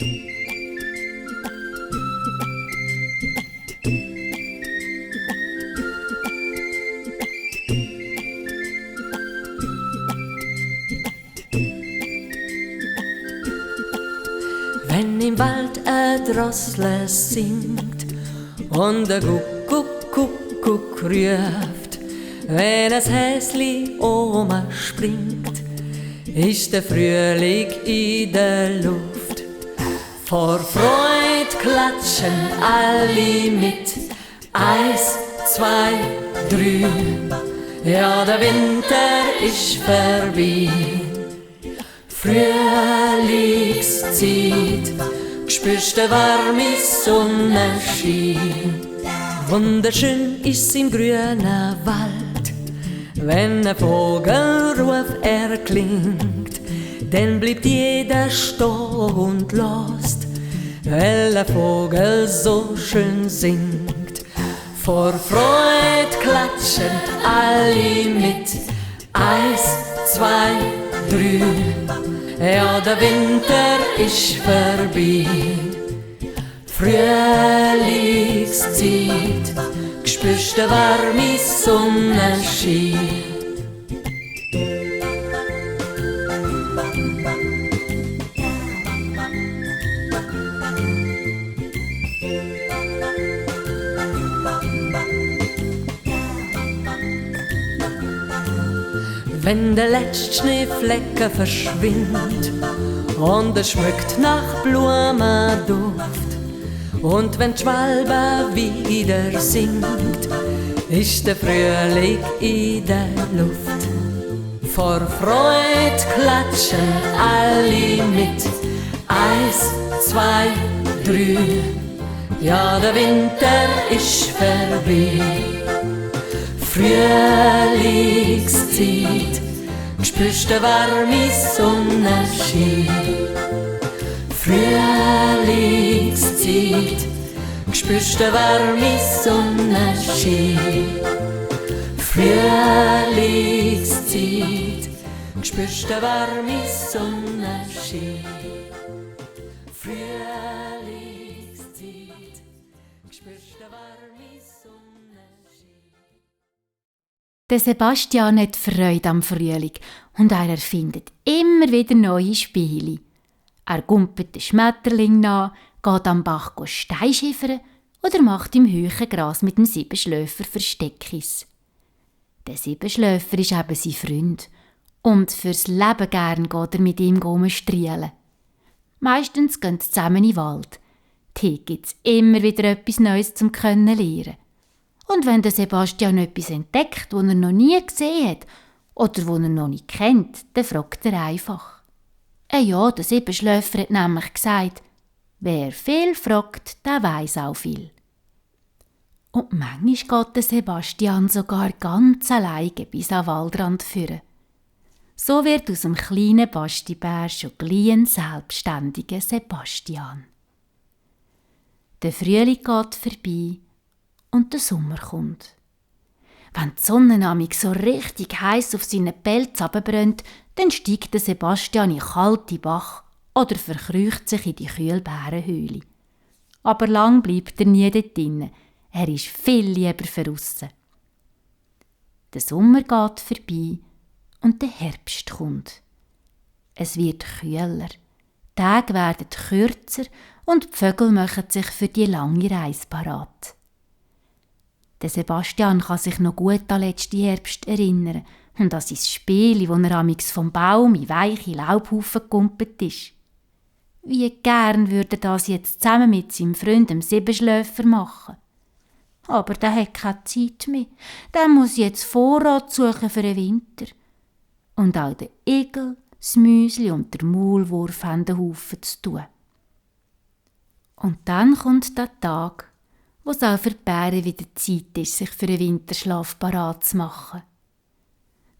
Wenn im Wald ein Drossel singt und der Kuckuck ruft, wenn ein Häsli Oma springt, ist der Frühling in der Luft. Vor Freude klatschen alle mit, 1, 2, 3, ja der Winter ist vorbei. Frühlingszeit, spürst den warmen Sonnenschein. Wunderschön ist's im grünen Wald, wenn ein Vogelruf erklingt, dann bleibt jeder stehen und lässt, weil der Vogel so schön singt. Vor Freude klatschen alle mit, 1, 2, 3, ja der Winter ist vorbei. Frühlingszeit, spürst den warmen Sonnenschein. Wenn der letzte Schneeflecken verschwindet und es schmeckt nach Blumenduft, und wenn die Schwalbe wieder singt, ist der Frühling in der Luft. Vor Freude klatschen alle mit, 1, 2, 3, ja der Winter ist vorbei. Frühlingszeit, spürst den warmen Sonnenschein. Frühlingszeit, spürst den warmen Sonnenschein. Frühlingszeit, spürst den warmen Sonnenschein. Frühlingszeit, spürst den warmen Sonnenschein. Der Sebastian hat Freude am Frühling und er erfindet immer wieder neue Spiele. Er gumpelt den Schmetterling nach, geht am Bach Steinschiffern oder macht im hohen Gras mit dem Siebenschläfer Versteckis. Der Siebenschläfer ist eben sein Freund und fürs Leben gern geht er mit ihm strielen. Meistens gehen sie zusammen in den Wald. Hier gibt es immer wieder etwas Neues zum lernen. Und wenn der Sebastian etwas entdeckt, das er noch nie gesehen hat oder das er noch nicht kennt, dann fragt er einfach. Ja, der Siebenschläfer hat nämlich gesagt, wer viel fragt, der weiss auch viel. Und manchmal geht der Sebastian sogar ganz alleine bis an den Waldrand führen. So wird aus dem kleinen Bastibär schon gleich ein selbstständiger Sebastian. Der Frühling geht vorbei und der Sommer kommt. Wenn die Sonne amig so richtig heiß auf seinen Pelz runterbrennt, dann steigt der Sebastian in den kalten Bach oder verkriecht sich in die kühle Bärenhöhle. Aber lang bleibt er nie dort drinnen. Er ist viel lieber draussen. Der Sommer geht vorbei und der Herbst kommt. Es wird kühler, die Tage werden kürzer und die Vögel machen sich für die lange Reise parat. Der Sebastian kann sich noch gut an letzten Herbst erinnern und an sein Spiel, wo er amix vom Baum in weiche Laubhaufen gekumpelt ist. Wie gern würde er das jetzt zusammen mit seinem Freund dem Siebenschläfer machen. Aber der hat keine Zeit mehr. Der muss jetzt Vorrat suchen für den Winter. Und auch der Igel, das Müsli und der Maulwurf haben den Haufen zu tun. Und dann kommt der Tag, wo es auch für die Bären wieder Zeit ist, sich für den Winterschlaf parat zu machen.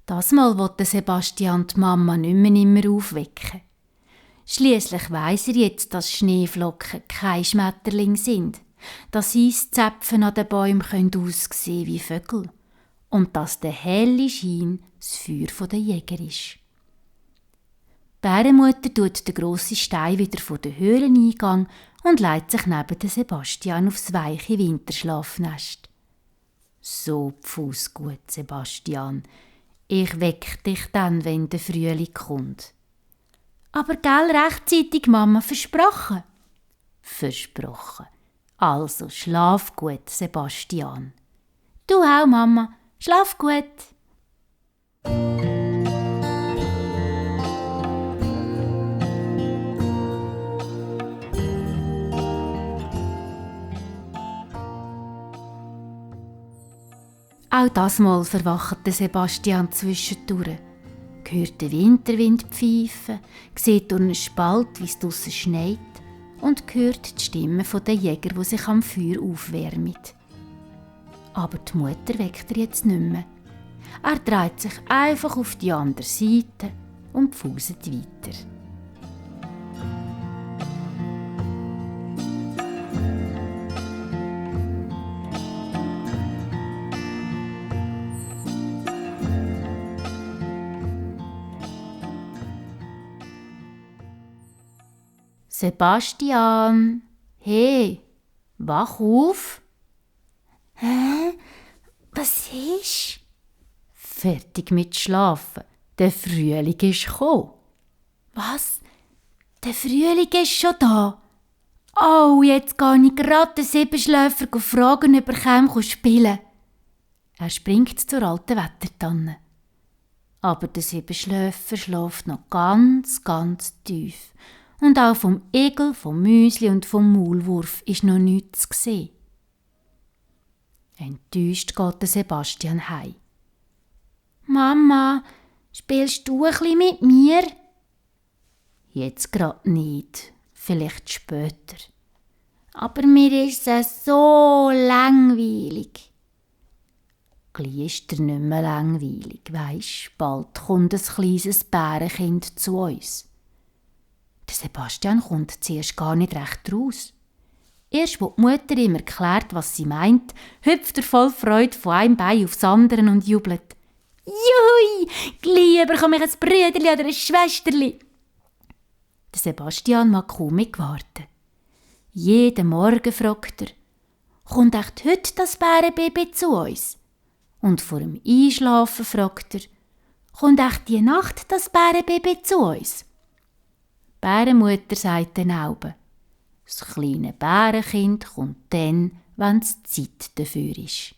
Das Mal will der Sebastian die Mama nicht mehr immer aufwecken. Schliesslich weiss er jetzt, dass Schneeflocken kein Schmetterling sind, dass Eiszäpfen an den Bäumen aussehen wie Vögel und dass der helle Schein das Feuer der Jäger ist. Die Bärenmutter tut den grossen Stein wieder vor den Höhleneingang und legt sich neben den Sebastian aufs weiche Winterschlafnest. So Pfuss gut, Sebastian. Ich weck dich dann, wenn der Frühling kommt. Aber gell rechtzeitig, Mama, versprochen? Versprochen. Also, schlaf gut, Sebastian. Du auch, Mama. Schlaf gut. Auch das Mal verwacht Sebastian zwischendurch. Hört den Winterwind pfeifen, sieht durch einen Spalt, wie es draussen schneit, und hört die Stimmen der Jäger, die sich am Feuer aufwärmen. Aber die Mutter weckt er jetzt nicht mehr. Er dreht sich einfach auf die andere Seite und pfuset weiter. Sebastian, hey, wach auf. Hä? Was ist? Fertig mit Schlafen. Der Frühling ist gekommen. Was? Der Frühling ist schon da? Oh, jetzt gehe ich gerade den Siebenschläfer fragen, ob er spielen kann. Er springt zur alten Wettertanne. Aber der Siebenschläfer schläft noch ganz, ganz tief. Und auch vom Igel, vom Müsli und vom Maulwurf ist noch nichts zu sehen. Enttäuscht geht der Sebastian heim. Mama, spielst du ein bisschen mit mir? Jetzt grad nicht, vielleicht später. Aber mir ist es so langweilig. Gleich ist dir nicht mehr langweilig, weisst, bald kommt ein kleines Bärenkind zu uns. Der Sebastian kommt zuerst gar nicht recht raus. Erst, wo die Mutter ihm erklärt, was sie meint, hüpft er voll Freude von einem Bein aufs andere und jubelt. Juhui, gleich bekomme ich ein Brüderli oder ein Schwesterli. Der Sebastian mag kaum warten. Jeden Morgen fragt er, kommt echt heute das Bärenbaby zu uns? Und vor dem Einschlafen fragt er, kommt echt die Nacht das Bärenbaby zu uns? Die Bärenmutter sagt dann auch, das kleine Bärenkind kommt dann, wenn es Zeit dafür ist.